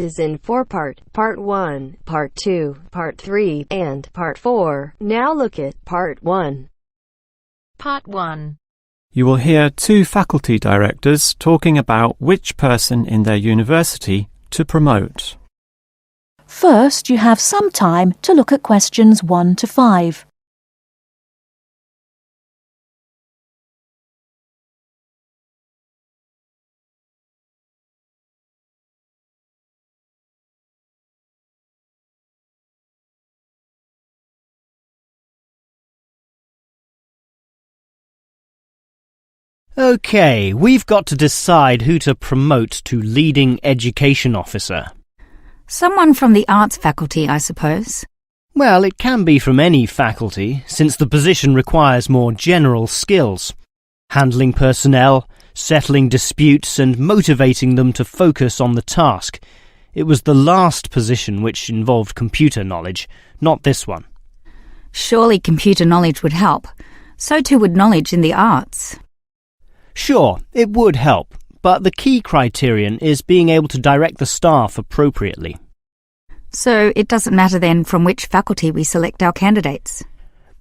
is in four-part, Part 1, Part 2, Part 3, and Part 4. Now look at Part 1. Part 1. You will hear two faculty directors talking about which person in their university to promote. First, you have some time to look at questions 1 to 5. OK, we've got to decide who to promote to leading education officer. Someone from the arts faculty, I suppose. Well, it can be from any faculty, since the position requires more general skills. Handling personnel, settling disputes and motivating them to focus on the task. It was the last position which involved computer knowledge, not this one. Surely computer knowledge would help. So too would knowledge in the arts. Sure, it would help, but the key criterion is being able to direct the staff appropriately. So it doesn't matter then from which faculty we select our candidates?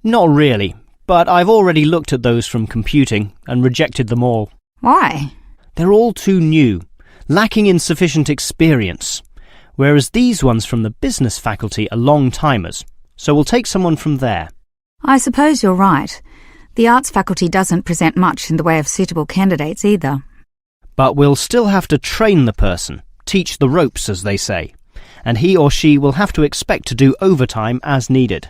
Not really, but I've already looked at those from computing and rejected them all. Why? They're all too new, lacking in sufficient experience, whereas these ones from the business faculty are long-timers, so we'll take someone from there. I suppose you're right. The arts faculty doesn't present much in the way of suitable candidates either. But we'll still have to train the person, teach the ropes, as they say, and he or she will have to expect to do overtime as needed.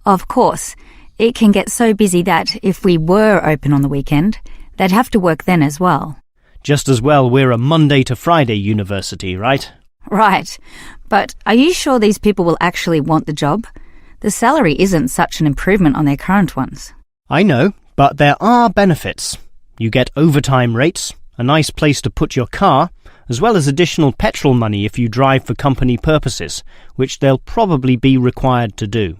Of course, it can get so busy that if we were open on the weekend, they'd have to work then as well. Just as well we're a Monday to Friday university, right? Right. But are you sure these people will actually want the job? The salary isn't such an improvement on their current ones. I know, but there are benefits. You get overtime rates, a nice place to put your car, as well as additional petrol money if you drive for company purposes, which they'll probably be required to do.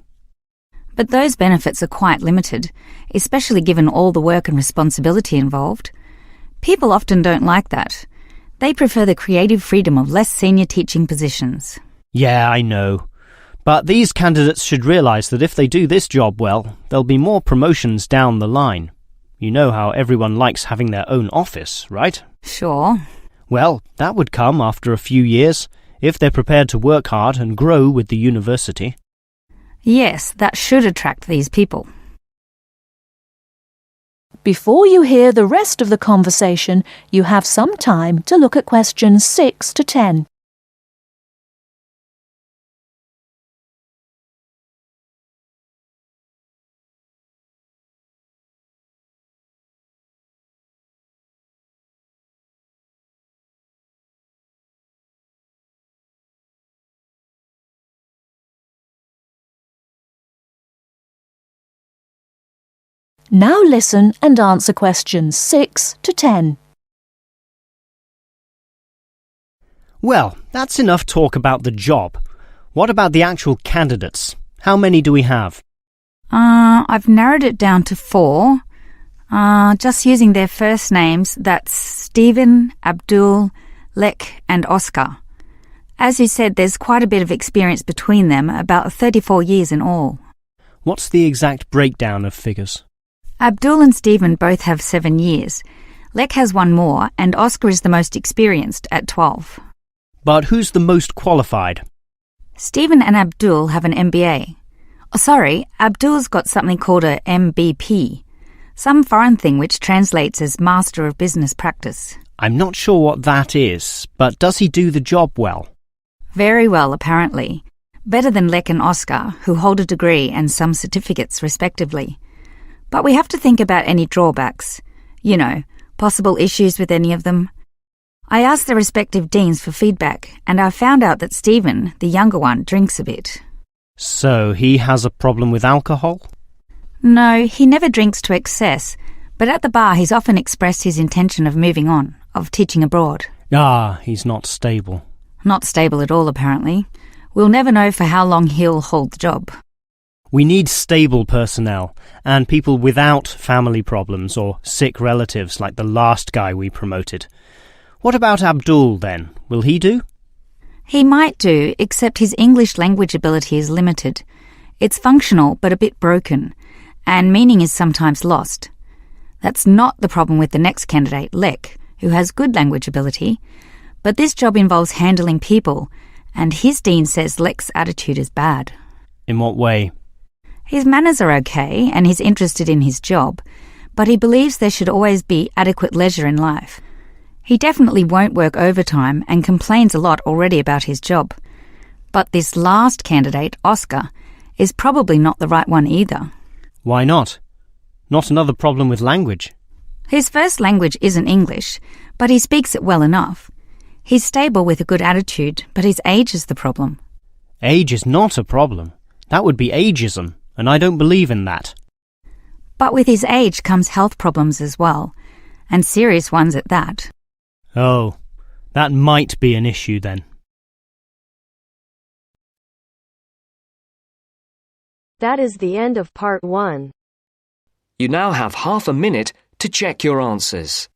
But those benefits are quite limited, especially given all the work and responsibility involved. People often don't like that. They prefer the creative freedom of less senior teaching positions. Yeah, I know. But these candidates should realise that if they do this job well, there'll be more promotions down the line. You know how everyone likes having their own office, right? Sure. Well, that would come after a few years, if they're prepared to work hard and grow with the university. Yes, that should attract these people. Before you hear the rest of the conversation, you have some time to look at questions 6 to 10. Now listen and answer questions 6 to 10. Well, that's enough talk about the job. What about the actual candidates? How many do we have? I've narrowed it down to 4. Just using their first names, that's Stephen, Abdul, Lek and Oscar. As you said, there's quite a bit of experience between them, about 34 years in all. What's the exact breakdown of figures? Abdul and Stephen both have 7 years. Lek has 1 more, and Oscar is the most experienced at 12. But who's the most qualified? Stephen and Abdul have an MBA. Oh, sorry, Abdul's got something called a MBP, some foreign thing which translates as Master of Business Practice. I'm not sure what that is, but does he do the job well? Very well, apparently. Better than Lek and Oscar, who hold a degree and some certificates, respectively. But we have to think about any drawbacks. You know, possible issues with any of them. I asked the respective deans for feedback, and I found out that Stephen, the younger one, drinks a bit. So he has a problem with alcohol? No, he never drinks to excess, but at the bar he's often expressed his intention of moving on, of teaching abroad. He's not stable. Not stable at all, apparently. We'll never know for how long he'll hold the job. We need stable personnel, and people without family problems or sick relatives like the last guy we promoted. What about Abdul, then? Will he do? He might do, except his English language ability is limited. It's functional but a bit broken, and meaning is sometimes lost. That's not the problem with the next candidate, Lek, who has good language ability, but this job involves handling people, and his dean says Lek's attitude is bad. In what way? His manners are okay, and he's interested in his job, but he believes there should always be adequate leisure in life. He definitely won't work overtime and complains a lot already about his job. But this last candidate, Oscar, is probably not the right one either. Why not? Not another problem with language. His first language isn't English, but he speaks it well enough. He's stable with a good attitude, but his age is the problem. Age is not a problem. That would be ageism, and I don't believe in that. But with his age comes health problems as well, and serious ones at that. Oh, that might be an issue then. That is the end of part 1. You now have half a minute to check your answers.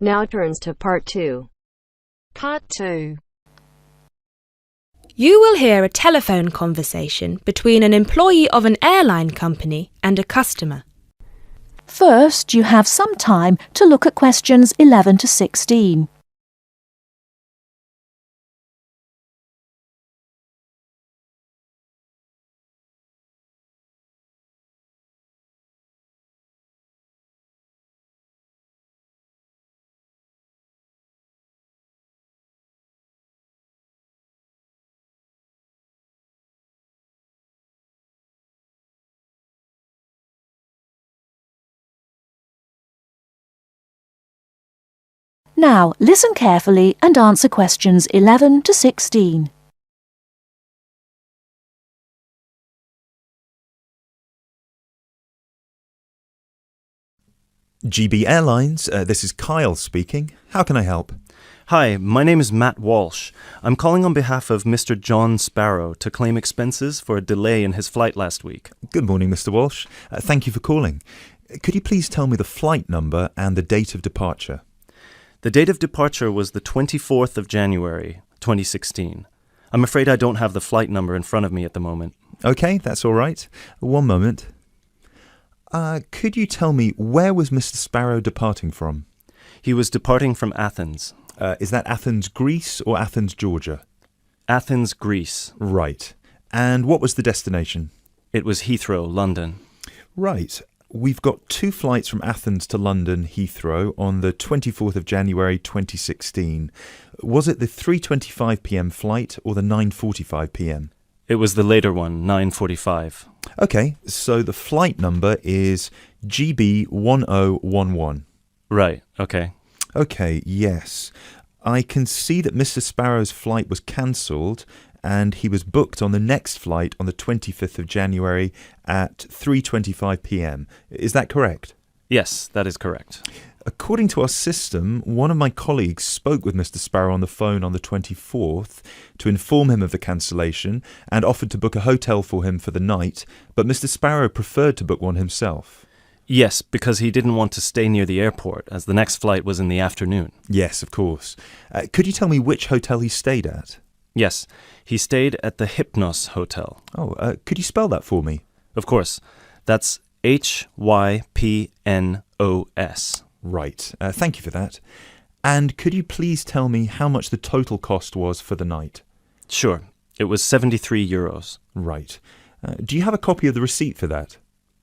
Now turns to part 2. Part 2. You will hear a telephone conversation between an employee of an airline company and a customer. First, you have some time to look at questions 11 to 16. Now, listen carefully and answer questions 11 to 16. GB Airlines, this is Kyle speaking. How can I help? Hi, my name is Matt Walsh. I'm calling on behalf of Mr. John Sparrow to claim expenses for a delay in his flight last week. Good morning, Mr. Walsh. Thank you for calling. Could you please tell me the flight number and the date of departure? The date of departure was the 24th of January, 2016. I'm afraid I don't have the flight number in front of me at the moment. Okay, that's all right. One moment. Could you tell me where was Mr. Sparrow departing from? He was departing from Athens. Is that Athens, Greece or Athens, Georgia? Athens, Greece. Right. And what was the destination? It was Heathrow, London. Right. We've got 2 flights from Athens to London Heathrow on the 24th of January 2016. Was it the 3:25 p.m. flight or the 9:45 p.m.? It was the later one, 9:45. Okay, so the flight number is GB1011. Right, okay. Okay, yes. I can see that Mr. Sparrow's flight was cancelled and he was booked on the next flight on the 25th of January at 3:25 p.m. Is that correct? Yes, that is correct. According to our system, one of my colleagues spoke with Mr. Sparrow on the phone on the 24th to inform him of the cancellation and offered to book a hotel for him for the night, but Mr. Sparrow preferred to book one himself. Yes, because he didn't want to stay near the airport, as the next flight was in the afternoon. Yes, of course. Could you tell me which hotel he stayed at? Yes, he stayed at the Hypnos Hotel. Oh, could you spell that for me? Of course. That's Hypnos. Right. Thank you for that. And could you please tell me how much the total cost was for the night? Sure. It was €73. Right. Do you have a copy of the receipt for that?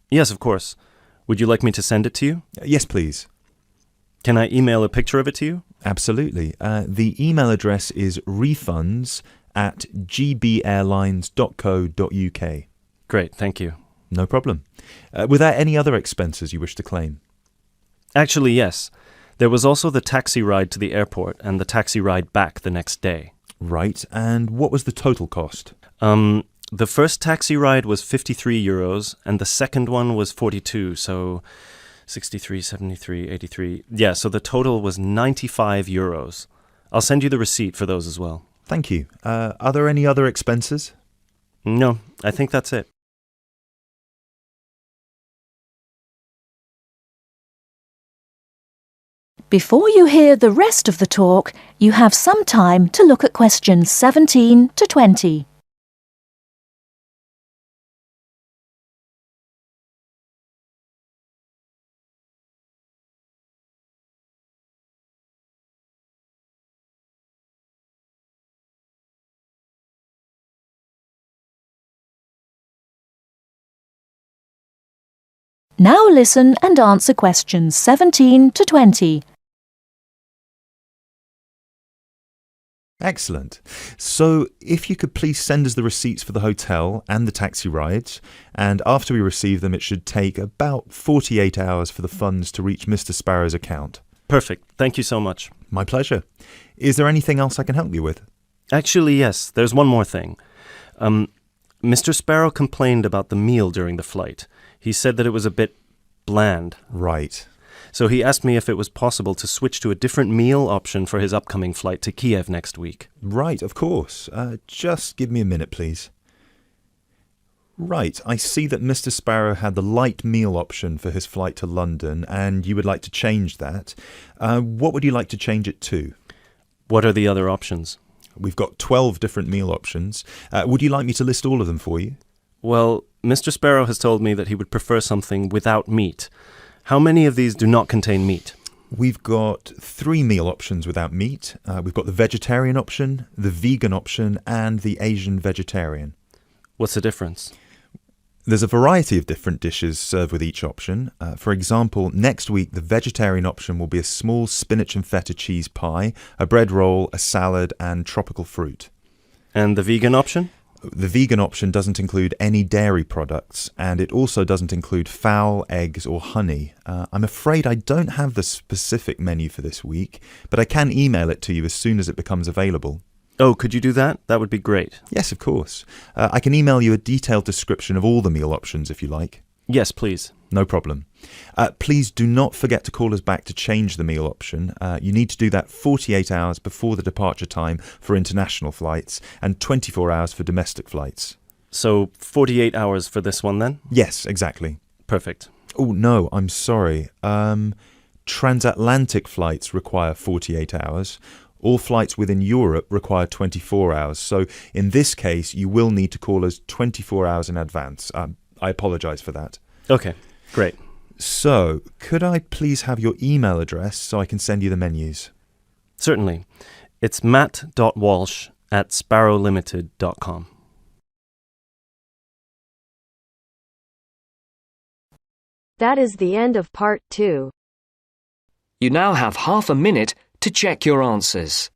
Yes, of course. Would you like me to send it to you? Yes, please. Can I email a picture of it to you? Absolutely. The email address is refunds@gbairlines.co.uk. Great, thank you. No problem. Were there any other expenses you wish to claim? Actually, yes. There was also the taxi ride to the airport and the taxi ride back the next day. Right, and what was the total cost? The first taxi ride was €53 and the second one was 42, so 63, 73, 83. Yeah, so the total was €95. I'll send you the receipt for those as well. Thank you. Are there any other expenses? No, I think that's it. Before you hear the rest of the talk, you have some time to look at questions 17 to 20. Now listen and answer questions 17 to 20. Excellent. So, if you could please send us the receipts for the hotel and the taxi rides, and after we receive them, it should take about 48 hours for the funds to reach Mr. Sparrow's account. Perfect. Thank you so much. My pleasure. Is there anything else I can help you with? Actually, yes. There's one more thing. Mr. Sparrow complained about the meal during the flight. He said that it was a bit bland. Right. So he asked me if it was possible to switch to a different meal option for his upcoming flight to Kiev next week. Right, of course. Just give me a minute, please. Right, I see that Mr. Sparrow had the light meal option for his flight to London, and you would like to change that. What would you like to change it to? What are the other options? We've got 12 different meal options. Would you like me to list all of them for you? Well, Mr. Sparrow has told me that he would prefer something without meat. How many of these do not contain meat? We've got 3 meal options without meat. We've got the vegetarian option, the vegan option, and the Asian vegetarian. What's the difference? There's a variety of different dishes served with each option. For example, next week the vegetarian option will be a small spinach and feta cheese pie, a bread roll, a salad, and tropical fruit. And the vegan option? The vegan option doesn't include any dairy products, and it also doesn't include fowl, eggs, or honey. I'm afraid I don't have the specific menu for this week, but I can email it to you as soon as it becomes available. Oh, could you do that? That would be great. Yes, of course. I can email you a detailed description of all the meal options if you like. Yes, please. No problem. Please do not forget to call us back to change the meal option. You need to do that 48 hours before the departure time for international flights and 24 hours for domestic flights. So 48 hours for this one then? Yes, exactly. Perfect. Oh, no, I'm sorry. Transatlantic flights require 48 hours. All flights within Europe require 24 hours. So in this case, you will need to call us 24 hours in advance. I apologise for that. Okay, great. So, could I please have your email address so I can send you the menus? Certainly. It's matt.walsh@sparrowlimited.com. That is the end of part 2. You now have half a minute to check your answers.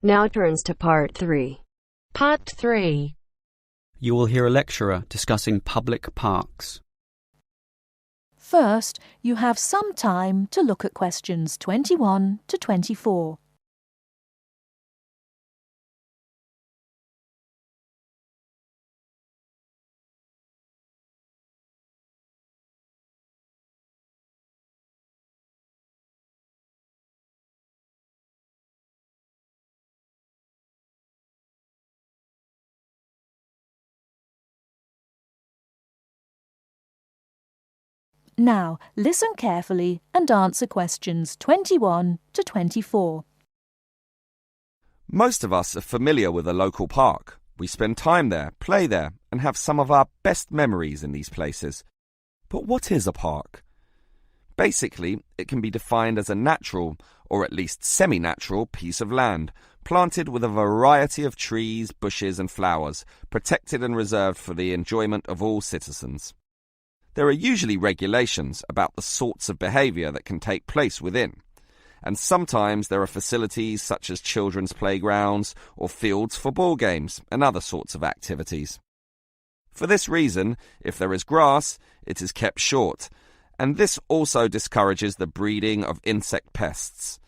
Now turns to part 3. Part 3. You will hear a lecturer discussing public parks. First, you have some time to look at questions 21 to 24. Now, listen carefully and answer questions 21 to 24. Most of us are familiar with a local park. We spend time there, play there, and have some of our best memories in these places. But what is a park? Basically, it can be defined as a natural, or at least semi-natural, piece of land, planted with a variety of trees, bushes and flowers, protected and reserved for the enjoyment of all citizens. There are usually regulations about the sorts of behaviour that can take place within, and sometimes there are facilities such as children's playgrounds or fields for ball games and other sorts of activities. For this reason, if there is grass, it is kept short, and this also discourages the breeding of insect pests.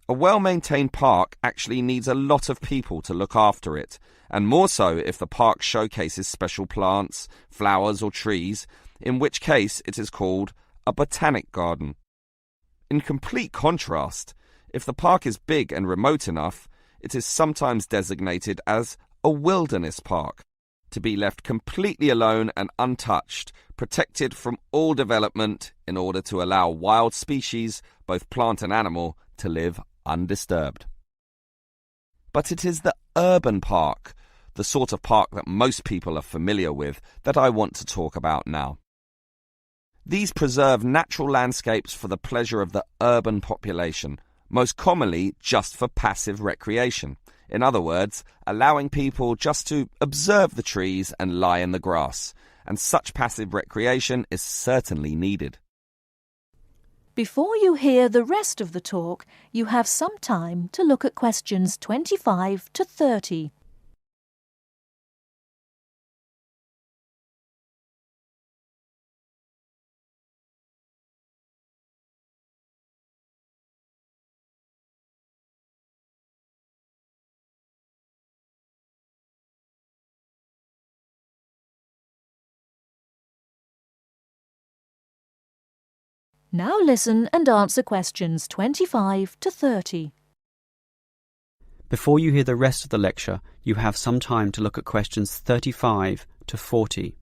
A well-maintained park actually needs a lot of people to look after it, and more so if the park showcases special plants, flowers or trees, in which case it is called a botanic garden. In complete contrast, if the park is big and remote enough, it is sometimes designated as a wilderness park, to be left completely alone and untouched, protected from all development in order to allow wild species, both plant and animal, to live undisturbed. But it is the urban park, the sort of park that most people are familiar with, that I want to talk about now. These preserve natural landscapes for the pleasure of the urban population, most commonly just for passive recreation. In other words, allowing people just to observe the trees and lie in the grass, and such passive recreation is certainly needed. Before you hear the rest of the talk, you have some time to look at questions 25 to 30. Now listen and answer questions 25 to 30. Before you hear the rest of the lecture, you have some time to look at questions 35 to 40.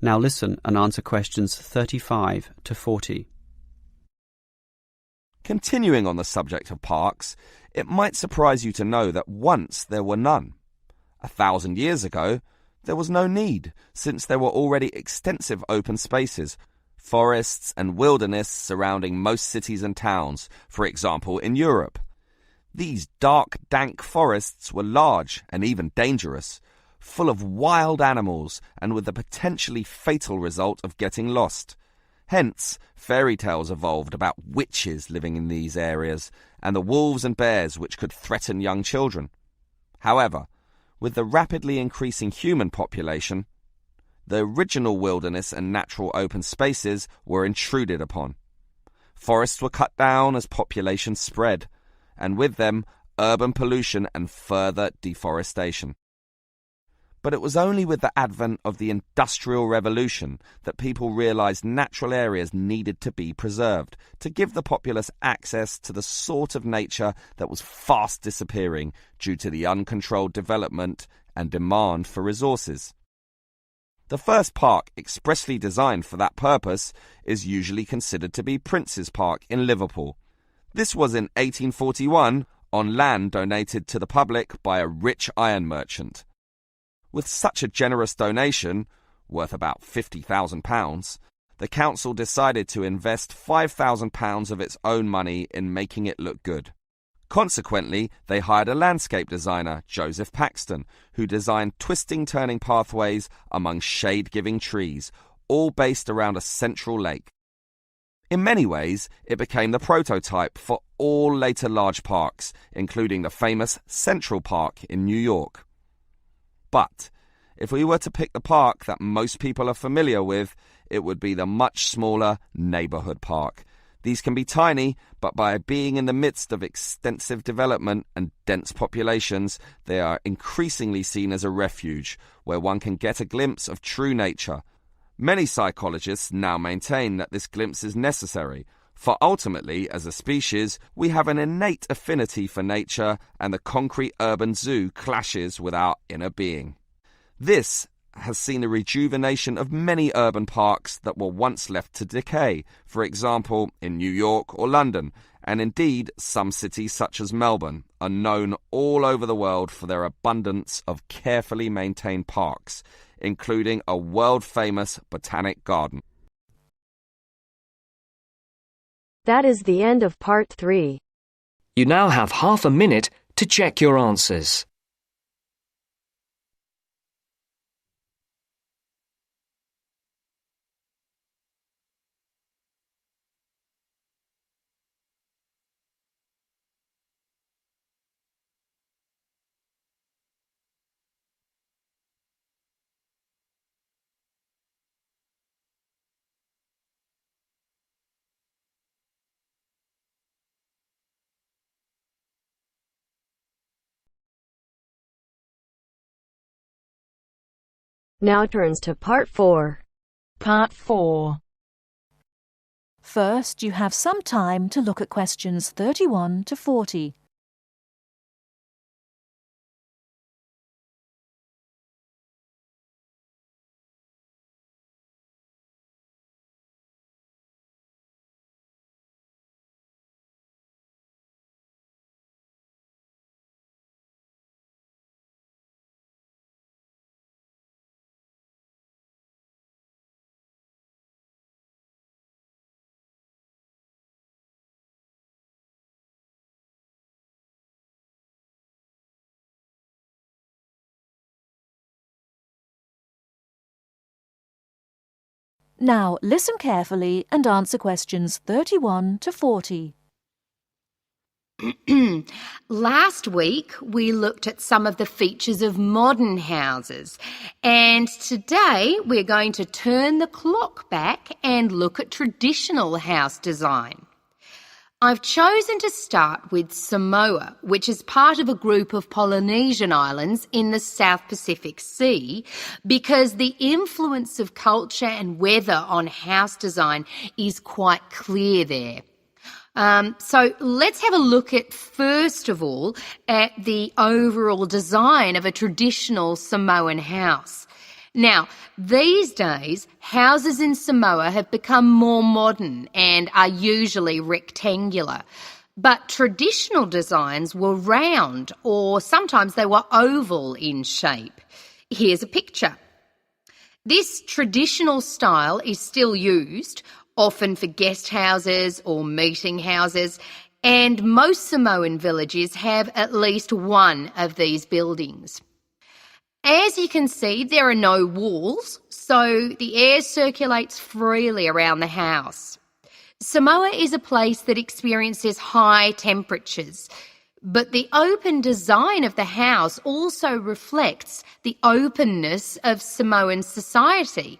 Now listen and answer questions 35 to 40. Continuing on the subject of parks, it might surprise you to know that once there were none. 1,000 years ago, there was no need, since there were already extensive open spaces, forests and wilderness surrounding most cities and towns, for example in Europe. These dark, dank forests were large and even dangerous, full of wild animals and with the potentially fatal result of getting lost. Hence, fairy tales evolved about witches living in these areas and the wolves and bears which could threaten young children. However, with the rapidly increasing human population, the original wilderness and natural open spaces were intruded upon. Forests were cut down as population spread, and with them urban pollution and further deforestation. But it was only with the advent of the Industrial Revolution that people realized natural areas needed to be preserved to give the populace access to the sort of nature that was fast disappearing due to the uncontrolled development and demand for resources. The first park expressly designed for that purpose is usually considered to be Prince's Park in Liverpool. This was in 1841 on land donated to the public by a rich iron merchant. With such a generous donation, worth about £50,000, the council decided to invest £5,000 of its own money in making it look good. Consequently, they hired a landscape designer, Joseph Paxton, who designed twisting turning pathways among shade-giving trees, all based around a central lake. In many ways, it became the prototype for all later large parks, including the famous Central Park in New York. But if we were to pick the park that most people are familiar with, it would be the much smaller neighborhood park. These can be tiny, but by being in the midst of extensive development and dense populations, they are increasingly seen as a refuge where one can get a glimpse of true nature. Many psychologists now maintain that this glimpse is necessary, for ultimately, as a species, we have an innate affinity for nature, and the concrete urban zoo clashes with our inner being. This has seen the rejuvenation of many urban parks that were once left to decay, for example in New York or London, and indeed some cities such as Melbourne are known all over the world for their abundance of carefully maintained parks, including a world-famous botanic garden. That is the end of part 3. You now have half a minute to check your answers. Now turns to part 4. Part 4. First, you have some time to look at questions 31 to 40. Now, listen carefully and answer questions 31 to 40. Last week, we looked at some of the features of modern houses, and today we're going to turn the clock back and look at traditional house design. I've chosen to start with Samoa, which is part of a group of Polynesian islands in the South Pacific Sea, because the influence of culture and weather on house design is quite clear there. So let's have a look at, first of all, at the overall design of a traditional Samoan house. Now, these days, houses in Samoa have become more modern and are usually rectangular. But traditional designs were round, or sometimes they were oval in shape. Here's a picture. This traditional style is still used, often for guest houses or meeting houses, and most Samoan villages have at least one of these buildings. As you can see, there are no walls, so the air circulates freely around the house. Samoa is a place that experiences high temperatures, but the open design of the house also reflects the openness of Samoan society.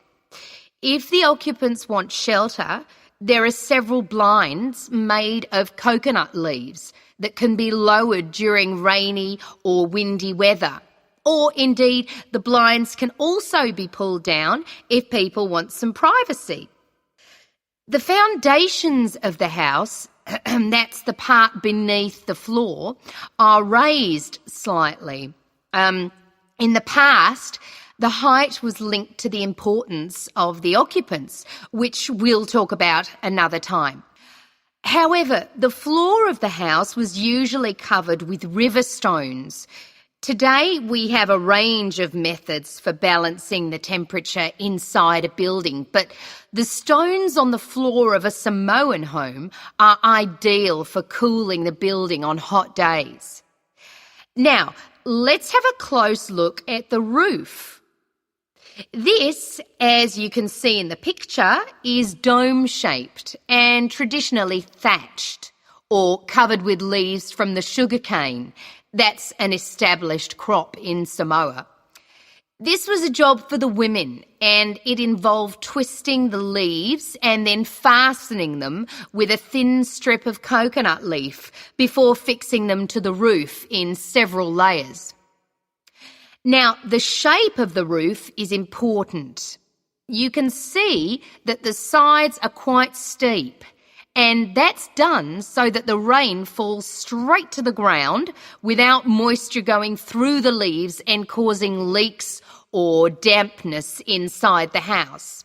If the occupants want shelter, there are several blinds made of coconut leaves that can be lowered during rainy or windy weather. Or indeed, the blinds can also be pulled down if people want some privacy. The foundations of the house, that's the part beneath the floor, are raised slightly. In the past, the height was linked to the importance of the occupants, which we'll talk about another time. However, the floor of the house was usually covered with river stones. Today, we have a range of methods for balancing the temperature inside a building, but the stones on the floor of a Samoan home are ideal for cooling the building on hot days. Now, let's have a close look at the roof. This, as you can see in the picture, is dome-shaped and traditionally thatched or covered with leaves from the sugarcane. That's an established crop in Samoa. This was a job for the women, and it involved twisting the leaves and then fastening them with a thin strip of coconut leaf before fixing them to the roof in several layers. Now, the shape of the roof is important. You can see that the sides are quite steep, and that's done so that the rain falls straight to the ground without moisture going through the leaves and causing leaks or dampness inside the house.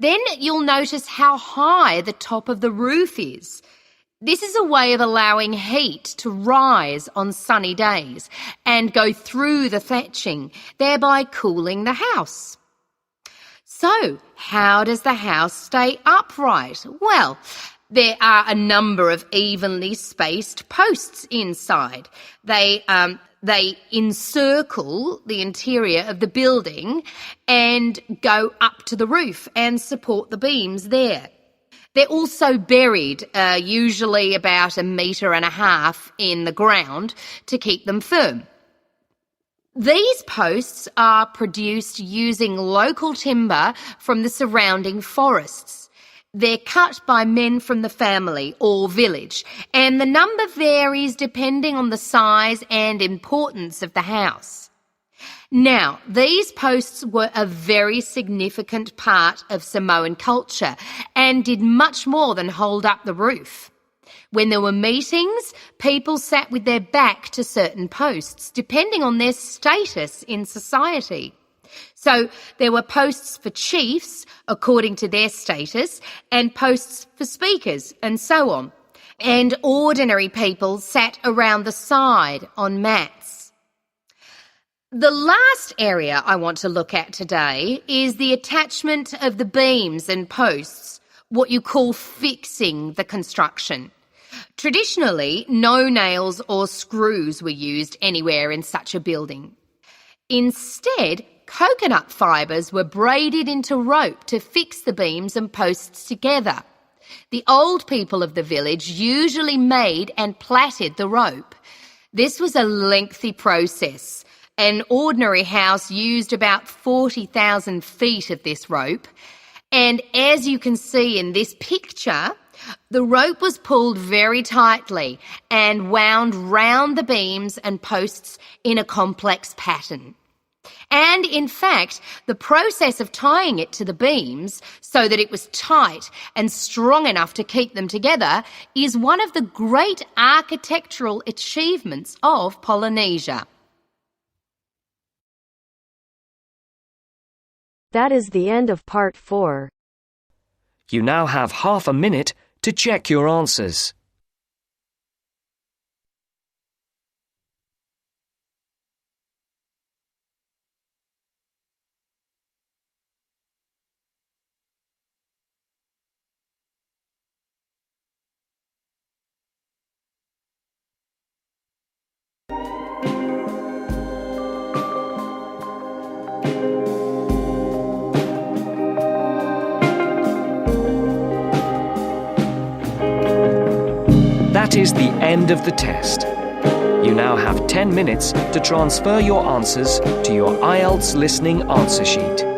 Then you'll notice how high the top of the roof is. This is a way of allowing heat to rise on sunny days and go through the thatching, thereby cooling the house. So, how does the house stay upright? Well, There are a number of evenly spaced posts inside. They encircle the interior of the building and go up to the roof and support the beams there. They're also buried, usually about 1.5 meters in the ground to keep them firm. These posts are produced using local timber from the surrounding forests. They're cut by men from the family or village, and the number varies depending on the size and importance of the house. Now, these posts were a very significant part of Samoan culture and did much more than hold up the roof. When there were meetings, people sat with their back to certain posts, depending on their status in society. So there were posts for chiefs, according to their status, and posts for speakers, and so on. And ordinary people sat around the side on mats. The last area I want to look at today is the attachment of the beams and posts, what you call fixing the construction. Traditionally, no nails or screws were used anywhere in such a building. Instead, coconut fibres were braided into rope to fix the beams and posts together. The old people of the village usually made and plaited the rope. This was a lengthy process. An ordinary house used about 40,000 feet of this rope. And as you can see in this picture, the rope was pulled very tightly and wound round the beams and posts in a complex pattern. And in fact, the process of tying it to the beams so that it was tight and strong enough to keep them together is one of the great architectural achievements of Polynesia. That is the end of part 4. You now have half a minute to check your answers. That is the end of the test. You now have 10 minutes to transfer your answers to your IELTS listening answer sheet.